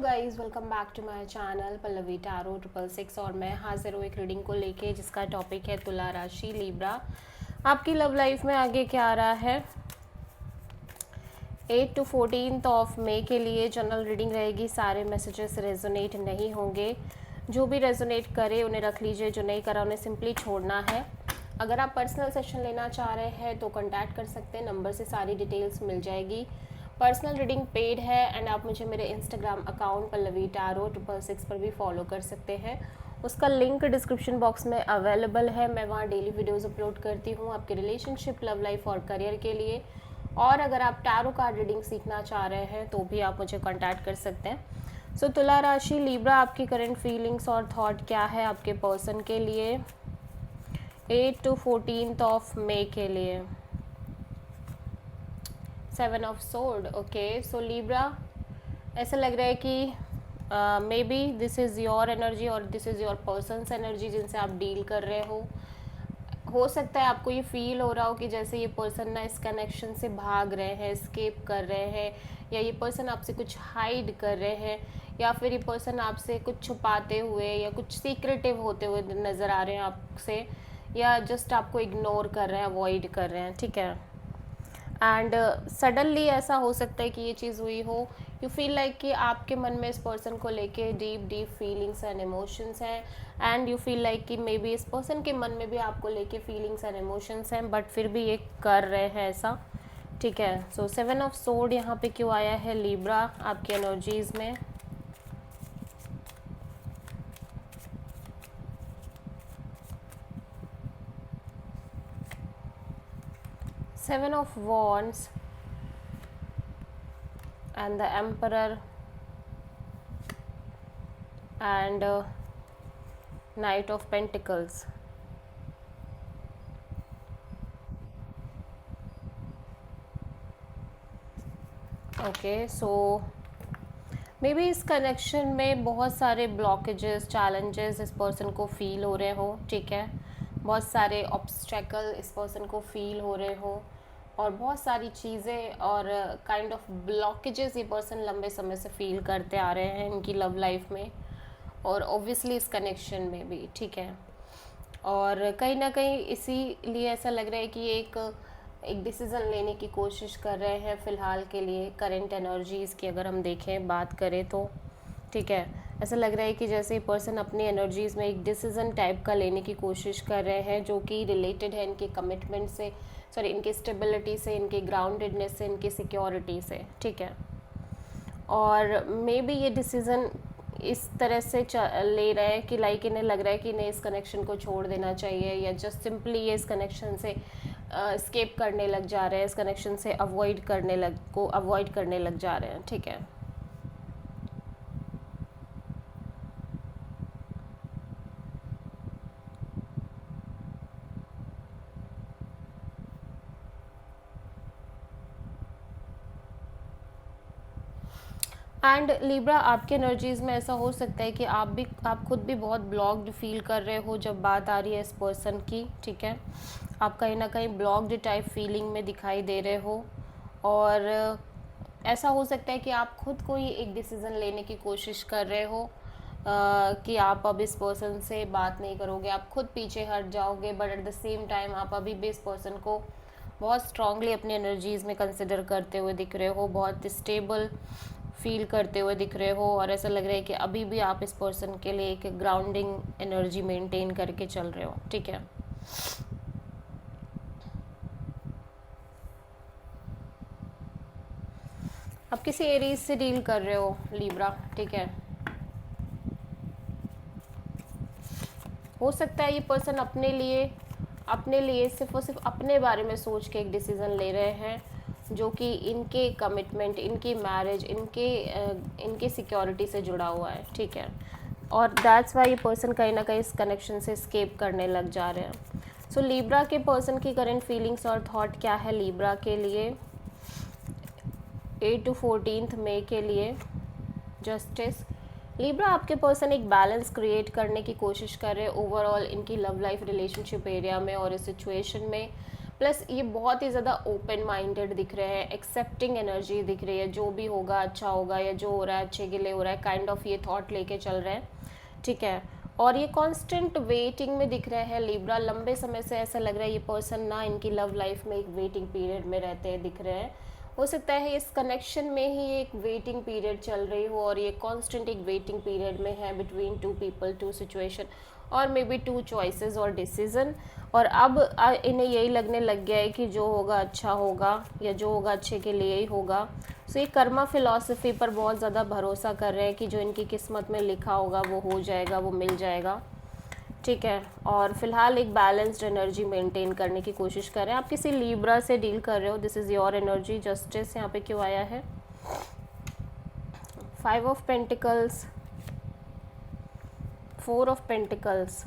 Guys, welcome back to my channel Pallavi tarot 666 और मैं हाजिर हूँ एक रीडिंग को लेके जिसका टॉपिक है तुला राशि लिब्रा। आपकी लव लाइफ में आगे क्या आ रहा है 8 to 14 ऑफ मई के लिए जनरल रीडिंग रहेगी। सारे मैसेजेस रेजोनेट नहीं होंगे, जो भी रेजोनेट करे उन्हें रख लीजिए, जो नहीं करा उन्हें सिंपली छोड़ना है। अगर आप पर्सनल सेशन लेना चाह रहे हैं तो कांटेक्ट कर सकते हैं, नंबर से सारी डिटेल्स मिल जाएगी। पर्सनल रीडिंग पेड है एंड आप मुझे मेरे इंस्टाग्राम अकाउंट पल्लवी टैरो 666 पर भी फॉलो कर सकते हैं। उसका लिंक डिस्क्रिप्शन बॉक्स में अवेलेबल है। मैं वहाँ डेली वीडियोस अपलोड करती हूँ आपके रिलेशनशिप, लव लाइफ और करियर के लिए। और अगर आप टैरो कार्ड रीडिंग सीखना चाह रहे हैं तो भी आप मुझे कॉन्टैक्ट कर सकते हैं। सो तुला राशि लिब्रा, आपकी करंट फीलिंग्स और थॉट क्या है आपके पर्सन के लिए 8 to 14 ऑफ मई के लिए। 7 of sword. Okay, so Libra, ऐसा लग रहा है कि may be this is your energy और this is your persons energy जिनसे आप डील कर रहे हो सकता है आपको ये फील हो रहा हो कि जैसे ये पर्सन ना इस कनेक्शन से भाग रहे हैं, एस्केप कर रहे हैं, या ये पर्सन आपसे कुछ हाइड कर रहे हैं, या फिर ये पर्सन आपसे कुछ छुपाते हुए या कुछ सीक्रेटिव होते हुए नज़र आ रहे हैं आपसे, या जस्ट आपको इग्नोर कर रहे हैं, अवॉइड कर रहे हैं। ठीक है, एंड सडनली ऐसा हो सकता है कि ये चीज़ हुई हो। यू फील लाइक कि आपके मन में इस पर्सन को लेके deep deep feelings and emotions हैं, एंड यू फील लाइक कि मे बी इस पर्सन के मन में भी आपको लेके फीलिंग्स एंड इमोशंस हैं, बट फिर भी ये कर रहे हैं ऐसा। ठीक है, सो 7 ऑफ सोर्ड यहाँ पे क्यों आया है लिब्रा आपकी एनर्जीज़ में। Seven of Wands and the Emperor and Knight of Pentacles. Okay, so may be इस कनेक्शन में बहुत सारे ब्लॉकेजेस, चैलेंजेस इस पर्सन को फील हो रहे हो। ठीक है, बहुत सारे ऑब्स्टेकल इस पर्सन को फील हो रहे हो, और बहुत सारी चीज़ें और काइंड ऑफ ब्लॉकेजेस ये पर्सन लंबे समय से फील करते आ रहे हैं इनकी लव लाइफ में, और ऑब्वियसली इस कनेक्शन में भी। ठीक है, और कहीं ना कहीं इसीलिए ऐसा लग रहा है कि एक डिसीज़न लेने की कोशिश कर रहे हैं फ़िलहाल के लिए करंट एनर्जीज़ की अगर हम देखें, बात करें तो। ठीक है, ऐसा लग रहा है कि जैसे ये पर्सन अपनी एनर्जीज़ में एक डिसीज़न टाइप का लेने की कोशिश कर रहे हैं, जो कि रिलेटेड है इनके कमिटमेंट से, सॉरी इनकी स्टेबिलिटी से, इनके ग्राउंडेडनेस से, इनकी सिक्योरिटी से। ठीक है, और मे बी ये डिसीज़न इस तरह से ले रहे हैं कि लाइक इन्हें लग रहा है कि इन्हें इस कनेक्शन को छोड़ देना चाहिए, या जस्ट सिंपली ये इस कनेक्शन से स्केप करने लग जा रहे हैं, इस कनेक्शन से अवॉइड करने लग जा रहे हैं। ठीक है, एंड लिब्रा, आपके एनर्जीज़ में ऐसा हो सकता है कि आप खुद भी बहुत ब्लॉक्ड फील कर रहे हो जब बात आ रही है इस पर्सन की। ठीक है, आप कहीं ना कहीं ब्लॉक्ड टाइप फीलिंग में दिखाई दे रहे हो, और ऐसा हो सकता है कि आप खुद को ही एक डिसीज़न लेने की कोशिश कर रहे हो कि आप अब इस पर्सन से बात नहीं करोगे, आप खुद पीछे हट जाओगे, but at the same time आप अभी भी इस पर्सन को बहुत स्ट्रांगली अपनी एनर्जीज़ में कंसिडर करते हुए दिख रहे हो, बहुत स्टेबल फील करते हुए दिख रहे हो, और ऐसा लग रहा है कि अभी भी आप इस पर्सन के लिए एक ग्राउंडिंग एनर्जी मेंटेन करके चल रहे हो। ठीक है, आप किसी एरीज से डील कर रहे हो लिब्रा। ठीक है, हो सकता है ये पर्सन अपने लिए सिर्फ और सिर्फ अपने बारे में सोच के एक डिसीज़न ले रहे हैं, जो कि इनके कमिटमेंट, इनकी मैरिज, इनके सिक्योरिटी से जुड़ा हुआ है। ठीक है, और दैट्स वाई ये पर्सन कहीं ना कहीं इस कनेक्शन से स्केप करने लग जा रहे हैं। सो लिब्रा के पर्सन की करंट फीलिंग्स और थॉट क्या है लिब्रा के लिए 8 to 14 मई के लिए। जस्टिस, लिब्रा, आपके पर्सन एक बैलेंस क्रिएट करने की कोशिश कर रहे हैं ओवरऑल इनकी लव लाइफ रिलेशनशिप एरिया में और इस सिचुएशन में, प्लस ये बहुत ही ज़्यादा ओपन माइंडेड दिख रहे हैं, एक्सेप्टिंग एनर्जी दिख रही है, जो भी होगा अच्छा होगा, या जो हो रहा है अच्छे के लिए हो रहा है, काइंड ऑफ ये थॉट लेके चल रहे हैं, ठीक है। और ये कांस्टेंट वेटिंग में दिख रहे हैं लिब्रा, लंबे समय से ऐसा लग रहा है ये पर्सन ना इनकी लव लाइफ में एक वेटिंग पीरियड में रहते हैं दिख रहे हैं। हो सकता है इस कनेक्शन में ही एक वेटिंग पीरियड चल रही हो, और ये कांस्टेंट एक वेटिंग पीरियड में है between two people, two situation, और मे बी टू चॉइसेस और डिसीजन। और अब इन्हें यही लगने लग गया है कि जो होगा अच्छा होगा, या जो होगा अच्छे के लिए ही होगा। सो ये कर्मा फिलॉसफी पर बहुत ज़्यादा भरोसा कर रहे हैं कि जो इनकी किस्मत में लिखा होगा वो हो जाएगा, वो मिल जाएगा, ठीक है। और फिलहाल एक बैलेंस्ड एनर्जी मेंटेन करने की कोशिश कर रहे हैं। आप किसी लिब्रा से डील कर रहे हो, this is your energy. Justice यहाँ पे क्यों आया है? 5 of pentacles, 4 of pentacles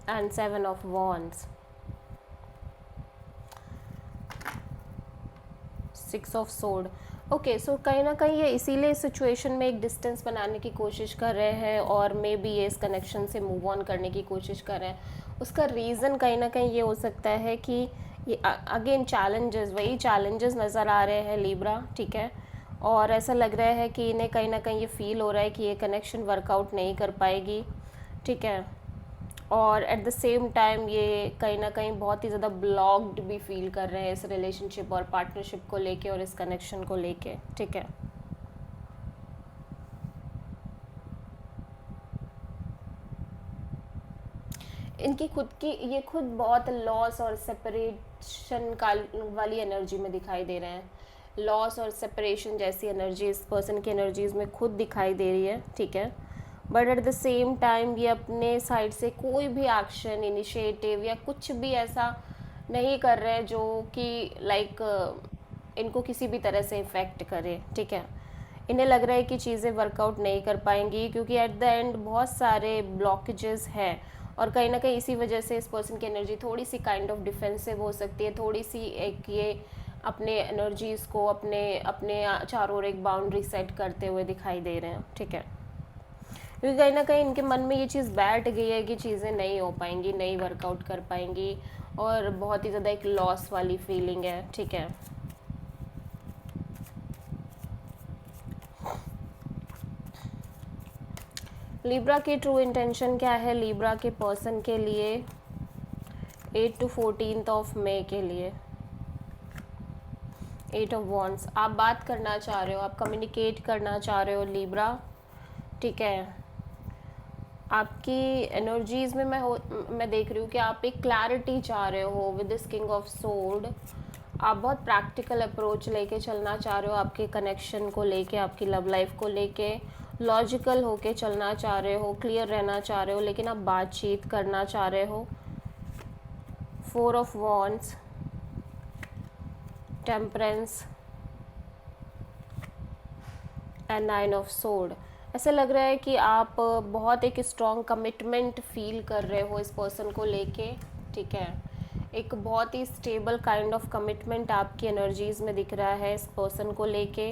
and 7 of wands, 6 of sword. Okay, so कहीं ना कहीं ये इसीलिए इस सिचुएशन में एक डिस्टेंस बनाने की कोशिश कर रहे हैं, और मे बी ये इस कनेक्शन से मूव ऑन करने की कोशिश कर रहे हैं। उसका रीज़न कहीं ना कहीं ये हो सकता है कि ये अगेन चैलेंजेस, वही चैलेंजेस नज़र आ रहे हैं लिब्रा, ठीक है। और ऐसा लग रहा है कि इन्हें कहीं ना कहीं ये फील हो रहा है कि ये कनेक्शन वर्कआउट नहीं कर पाएगी, ठीक है। और एट द सेम टाइम ये कहीं ना कहीं बहुत ही ज़्यादा ब्लॉक्ड भी फील कर रहे हैं इस रिलेशनशिप और पार्टनरशिप को लेके और इस कनेक्शन को लेके, ठीक है। इनकी खुद की ये खुद बहुत लॉस और सेपरेशन का वाली एनर्जी में दिखाई दे रहे हैं। लॉस और सेपरेशन जैसी एनर्जी इस पर्सन की एनर्जीज में खुद दिखाई दे रही है, ठीक है। But at the same time ये अपने साइड से कोई भी एक्शन, इनिशिएटिव या कुछ भी ऐसा नहीं कर रहे जो कि लाइक इनको किसी भी तरह से इफ़ेक्ट करे, ठीक है। इन्हें लग रहा है कि चीज़ें वर्कआउट नहीं कर पाएंगी, क्योंकि एट द एंड बहुत सारे ब्लॉकेजेस हैं, और कहीं ना कहीं इसी वजह से इस पर्सन की एनर्जी थोड़ी सी काइंड ऑफ डिफेंसिव हो सकती है, थोड़ी सी एक ये अपने एनर्जीज़ को अपने अपने चारों ओर एक बाउंड्री सेट करते हुए दिखाई दे रहे हैं, ठीक है। क्योंकि कहीं ना कहीं इनके मन में ये चीज़ बैठ गई है कि चीज़ें नहीं हो पाएंगी, नहीं वर्कआउट कर पाएंगी, और बहुत ही ज़्यादा एक लॉस वाली फीलिंग है, ठीक है। लिब्रा की ट्रू इंटेंशन क्या है लिब्रा के पर्सन के लिए 8 to 14 ऑफ मई के लिए? 8 ऑफ वॉन्ड्स। आप बात करना चाह रहे हो, आप कम्युनिकेट करना चाह रहे हो लिब्रा, ठीक है। आपकी एनर्जीज़ में मैं देख रही हूँ कि आप एक क्लैरिटी चाह रहे हो with this king of sword. आप बहुत प्रैक्टिकल अप्रोच लेके चलना चाह रहे हो आपके कनेक्शन को लेके, आपकी लव लाइफ को लेके, लॉजिकल होके चलना चाह रहे हो, क्लियर रहना चाह रहे हो, लेकिन आप बातचीत करना चाह रहे हो। 4 of wands, temperance and 9 of sword. ऐसा लग रहा है कि आप बहुत एक स्ट्रॉन्ग कमिटमेंट फील कर रहे हो इस पर्सन को लेके, ठीक है। एक बहुत ही स्टेबल काइंड ऑफ कमिटमेंट आपकी एनर्जीज़ में दिख रहा है इस पर्सन को लेके।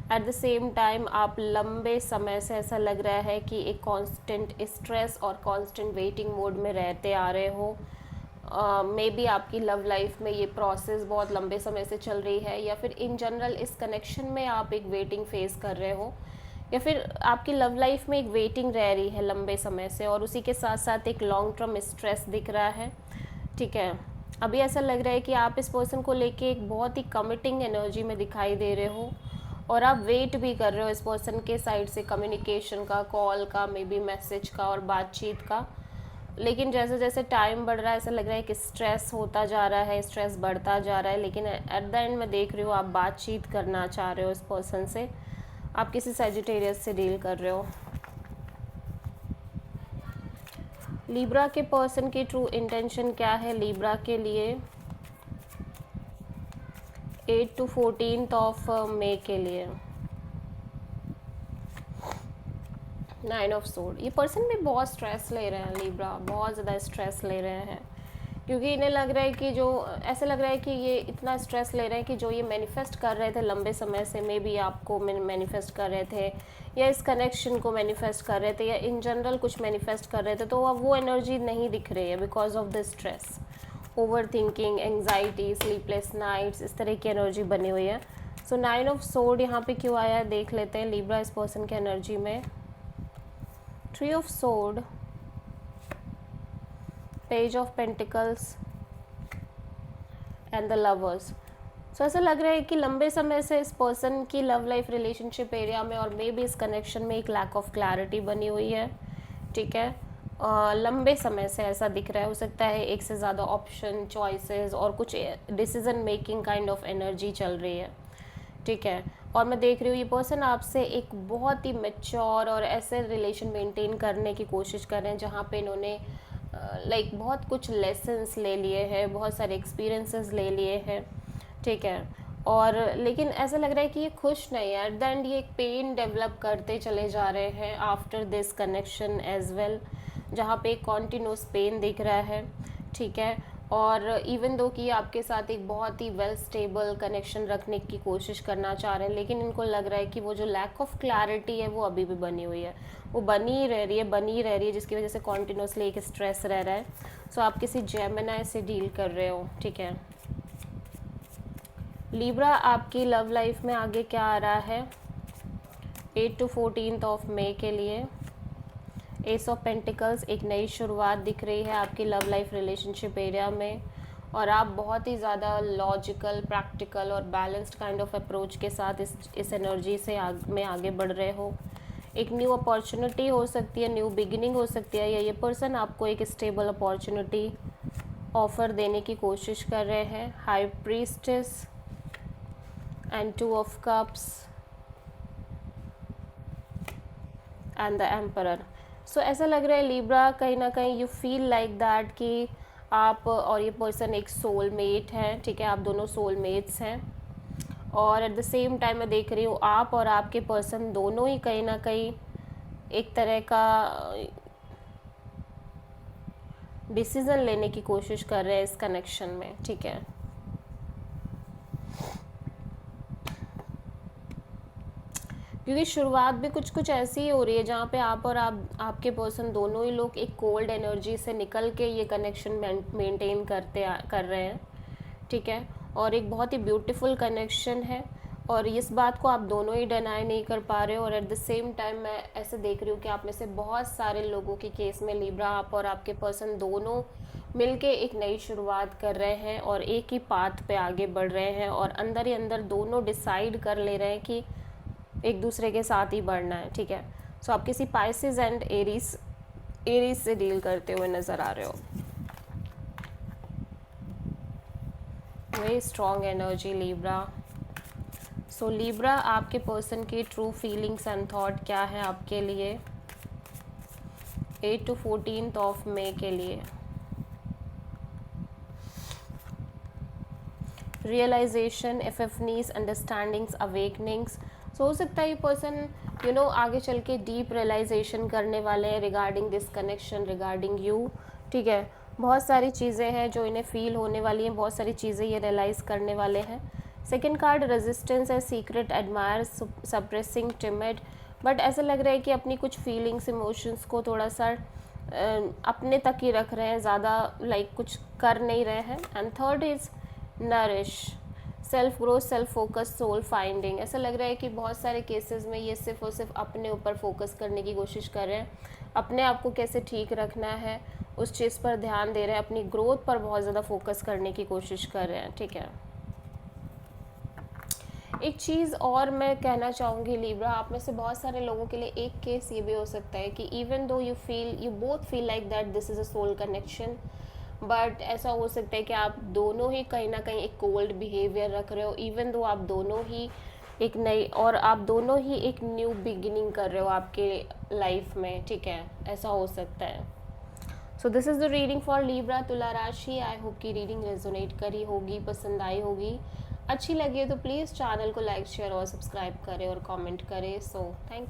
एट द सेम टाइम आप लंबे समय से ऐसा लग रहा है कि एक कांस्टेंट स्ट्रेस और कांस्टेंट वेटिंग मोड में रहते आ रहे हो। मे बी आपकी लव लाइफ में ये प्रोसेस बहुत लंबे समय से चल रही है, या फिर इन जनरल इस कनेक्शन में आप एक वेटिंग फेस कर रहे हो, या फिर आपकी लव लाइफ में एक वेटिंग रह रही है लंबे समय से, और उसी के साथ साथ एक लॉन्ग टर्म स्ट्रेस दिख रहा है, ठीक है। अभी ऐसा लग रहा है कि आप इस पर्सन को लेके एक बहुत ही कमिटिंग एनर्जी में दिखाई दे रहे हो, और आप वेट भी कर रहे हो इस पर्सन के साइड से कम्युनिकेशन का, कॉल का, मे बी मैसेज का और बातचीत का। लेकिन जैसे जैसे टाइम बढ़ रहा है ऐसा लग रहा है कि स्ट्रेस होता जा रहा है, स्ट्रेस बढ़ता जा रहा है, लेकिन एट द एंड मैं देख रही हूँ आप बातचीत करना चाह रहे हो इस पर्सन से। आप किसी सजिटेरियस से डील कर रहे हो। लिब्रा के पर्सन की ट्रू इंटेंशन क्या है लिब्रा के लिए 8 to 14 ऑफ मई के लिए? 9 ऑफ सोर्ड। ये पर्सन भी बहुत स्ट्रेस ले रहे हैं लिब्रा, बहुत ज़्यादा स्ट्रेस ले रहे हैं, क्योंकि इन्हें लग रहा है कि जो ऐसा लग रहा है कि ये इतना स्ट्रेस ले रहे हैं कि जो ये मैनिफेस्ट कर रहे थे लंबे समय से, मे बी आपको मैनिफेस्ट कर रहे थे या इस कनेक्शन को मैनिफेस्ट कर रहे थे या इन जनरल कुछ मैनिफेस्ट कर रहे थे, तो अब वो एनर्जी नहीं दिख रही है because of the stress, overthinking, anxiety, sleepless nights, इस तरह की एनर्जी बनी हुई है। सो 9 ऑफ सोर्ड यहाँ पे क्यों आया है देख लेते हैं लिब्रा इस पर्सन के एनर्जी में। 3 of sword, page of pentacles and the lovers. So ऐसा लग रहा है कि लंबे समय से इस पर्सन की लव लाइफ रिलेशनशिप एरिया में और मे बी इस कनेक्शन में एक लैक ऑफ क्लैरिटी बनी हुई है, ठीक है। लंबे समय से ऐसा दिख रहा है, हो सकता है एक से ज़्यादा ऑप्शन, चॉइसेस और कुछ decision making kind of energy चल रही है, ठीक है। और मैं देख रही हूँ ये पर्सन आपसे एक बहुत ही मैच्योर और ऐसे रिलेशन मेंटेन करने की कोशिश कर रहे हैं जहाँ पे इन्होंने बहुत कुछ लेसन्स ले लिए हैं, बहुत सारे एक्सपीरियंसेस ले लिए हैं, ठीक है। और लेकिन ऐसा लग रहा है कि ये खुश नहीं है, एट द एंड ये एक पेन डेवलप करते चले जा रहे हैं after this connection as well, जहाँ पे एक कॉन्टिन्यूस पेन दिख रहा है, ठीक है। और इवन दो कि आपके साथ एक बहुत ही वेल स्टेबल कनेक्शन रखने की कोशिश करना चाह रहे हैं, लेकिन इनको लग रहा है कि वो जो लैक ऑफ क्लैरिटी है वो अभी भी बनी हुई है, वो बनी रही है, जिसकी वजह से कॉन्टिन्यूसली एक स्ट्रेस रह रहा है। सो आप किसी जेमिनी से डील कर रहे हो, ठीक है। लिब्रा आपकी लव लाइफ में आगे क्या आ रहा है 8 to 14 ऑफ मई के लिए। एस ऑफ पेंटिकल्स, एक नई शुरुआत दिख रही है आपकी लव लाइफ रिलेशनशिप एरिया में, और आप बहुत ही ज़्यादा लॉजिकल, प्रैक्टिकल और बैलेंस्ड काइंड ऑफ अप्रोच के साथ इस एनर्जी से में आगे बढ़ रहे हो। एक न्यू अपॉर्चुनिटी हो सकती है, न्यू बिगिनिंग हो सकती है, या ये पर्सन आपको एक स्टेबल अपॉर्चुनिटी ऑफर देने की कोशिश कर रहे हैं। High priestess and 2 of cups and the emperor. So ऐसा लग रहा है लिब्रा, कहीं ना कहीं यू फील लाइक दैट कि आप और ये पर्सन एक सोलमेट है, ठीक है। आप दोनों सोलमेट्स हैं, और एट द सेम टाइम मैं देख रही हूँ आप और आपके पर्सन दोनों ही कहीं ना कहीं एक तरह का डिसीज़न लेने की कोशिश कर रहे हैं इस कनेक्शन में, ठीक है। क्योंकि शुरुआत भी कुछ कुछ ऐसी ही हो रही है जहाँ पे आप और आपके पर्सन दोनों ही लोग एक कोल्ड एनर्जी से निकल के ये कनेक्शन मेंटेन कर रहे हैं, ठीक है। और एक बहुत ही ब्यूटीफुल कनेक्शन है, और इस बात को आप दोनों ही डिनाई नहीं कर पा रहे हो। और एट द सेम टाइम मैं ऐसे देख रही हूँ कि आप में से बहुत सारे लोगों के केस में लिब्रा, आप और आपके पर्सन दोनों मिलके एक नई शुरुआत कर रहे हैं और एक ही पाथ पे आगे बढ़ रहे हैं, और अंदर ही अंदर दोनों डिसाइड कर ले रहे हैं कि एक दूसरे के साथ ही बढ़ना है, ठीक है। सो आप किसी पाइसेस एंड एरीज से डील करते हुए नज़र आ रहे हो। Very strong energy Libra. So Libra, आपके पर्सन की ट्रू फीलिंग्स एंड थॉट क्या है आपके लिए 8 to 14 ऑफ मई के लिए। Realisation, epiphanies, understandings, awakenings. So हो सकता है ये पर्सन आगे चल के डीप रियलाइजेशन करने वाले हैं regarding this connection, regarding you, ठीक है। बहुत सारी चीज़ें हैं जो इन्हें फील होने वाली हैं, बहुत सारी चीज़ें ये रियलाइज़ करने वाले हैं। सेकंड कार्ड रेजिस्टेंस है, secret, admire, suppressing, timid, but ऐसा लग रहा है कि अपनी कुछ फीलिंग्स, इमोशंस को थोड़ा सा अपने तक ही रख रहे हैं, ज़्यादा कुछ कर नहीं रहे हैं। And third is nourish, self growth, self focus, soul finding. ऐसा लग रहा है कि बहुत सारे केसेस में ये सिर्फ और सिर्फ अपने ऊपर फोकस करने की कोशिश कर रहे हैं, अपने आप को कैसे ठीक रखना है उस चीज़ पर ध्यान दे रहे हैं, अपनी ग्रोथ पर बहुत ज़्यादा फोकस करने की कोशिश कर रहे हैं, ठीक है। एक चीज़ और मैं कहना चाहूँगी लिब्रा, आप में से बहुत सारे लोगों के लिए एक केस ये भी हो सकता है कि even though you both feel like that this is a soul connection, but ऐसा हो सकता है कि आप दोनों ही कहीं ना कहीं एक कोल्ड बिहेवियर रख रहे हो, इवन दो आप दोनों ही आप दोनों ही एक न्यू बिगिनिंग कर रहे हो आपके लाइफ में, ठीक है। ऐसा हो सकता है। So this is the reading for Libra, तुला राशि। आई होप की रीडिंग रेजोनेट करी होगी, पसंद आई होगी। अच्छी लगी है तो प्लीज़ चैनल को लाइक, शेयर और सब्सक्राइब करें और कमेंट करें। So thank you.